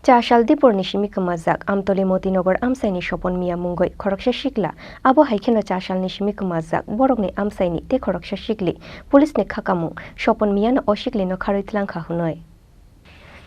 চাশালদীপুর নিশিমিক মাজাক আমতলি মতিনগর আমসাইনি স্বপন মিয়া মুঙ্গই খরকসা শিকলা আবো হাইখেনা চাশাল নিশিমিক মাজাক বরকনি আমসাইনি তে খরকসা শিকলি পুলিশনি খাকামু স্বপন মিয়ানো অশিকলিনো খারইতলাংখা হুনয়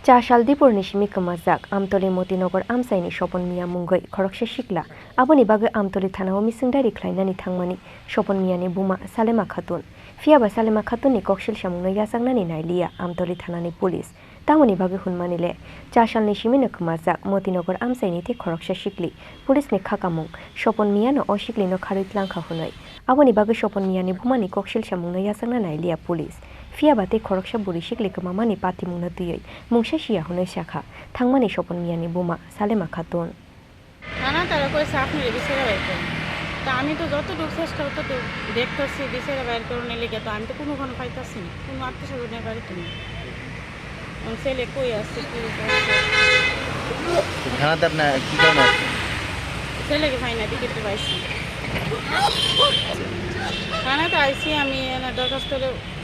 চাশালদীপুর নিশিমিক মাজাক আমতলি মতিনগর আমসাইনি স্বপন মিয়া মুঙ্গই খরকসা শিকলা আবনি বাগে আমতলি থানাও মিসিংদারি খ্লাইনানি থাংমানি স্বপন মিয়ানি বুমা সালেমা খাতুন ফিয়াবা সালেমা খাতুননি ককশিল সামুংনো ইয়াসাংনানি নাইলিয়া আমতলি থানানি পুলিশ তামনি বাগে হুনমানিলে চাশালনি সিমিনক মাজাক মতিনগর আমসাইনিতে খরকসা শিকলি পুলিশনি খাকামুং স্বপন মিয়ানো অশিকলিনো খারইতলাংখা হুনয় আবনি বাগে স্বপন মিয়ানি বুমানি ককশিল সামুংনো ইয়াসাংনা নাইলিয়া পুলিশ ফিয়াবাতে খরকসা বুড়ি শিকলি মামানি পাতিমুংনা তুইই মুংসা শিয়া হুনয় শাখা থাংমানি স্বপন মিয়ানি বুমা সালেমা খাতুন না তারা করে সাফ নিয়ে বিচারে বাইর করুন তা আমি তো যতটুকু চেষ্টা ততটুকু দেখতেছি বিচারে বাইর করুন লেগে তো আমি তো কোনো পাইতেছি না কোনো আত্মীয় স্বজনের বাড়িতে নেই ছেলে কই আসছে থানাতে আপনার কি কারণে আসছেন? ছেলেকে পাই না টিকিটটা পাইছি থানাতে আইসি আমি দরখাস্ত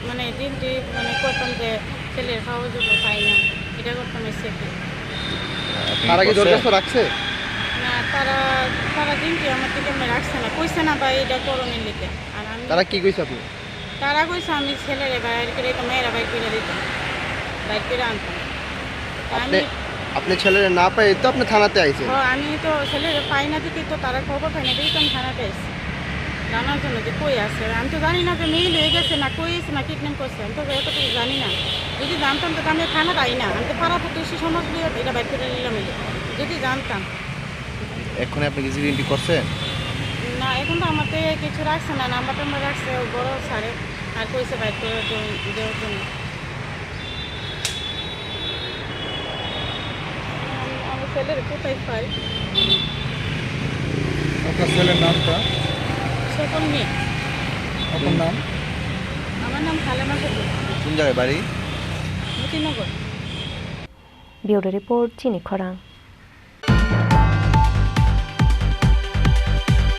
মানে দিনটি মানে করতাম যে ছেলের খাওয়ার জন্য পাই না এটা করতাম এসে তারা কি দরখাস্ত রাখছে? না তারা দিনটি আমার থেকে আমি রাখছে না কইছে না ভাই এটা করণের লিখে আর আমি তারা কি কইছে আপনি? তারা কইছে আমি ছেলেরে বাইর করে তো মেয়েরা বাইর করে দিতাম বাইর করে আনতাম আপনি ছেলের না পাই তো আপনি থানাতে আইছেন? আমি তো ছেলের পাই না দেখি তো তারা খবর পাই না দেখি তো আমি থানাতে আইসি জানার জন্য যে কই আছে আমি তো জানি না যে মেইল হয়ে গেছে না কই আছে না কিডন্যাপ করছে আমি তো এতটুকু জানি না যদি জানতাম তো আমি থানাতে আই না আমি তো পাড়া প্রতিবেশী সমাজ লিয়ে এটা বাইর করে নিলাম যদি জানতাম। এখন আপনি কি জিডি করছেন? না এখন তো আমাকে কিছু রাখছে না নাম্বার টাম্বার রাখছে বড় স্যারে আর কইছে বাইর করে দেওয়ার জন্য। আমার ছেলের কোথায় পাই? আপনার ছেলের নামটা? স্বপন মিয়া। আপনার নাম? আমার নাম সালেমা খাতুন। কোন জায়গায় বাড়ি? মতিনগর। ব্যুরো রিপোর্ট চিনি খরাং।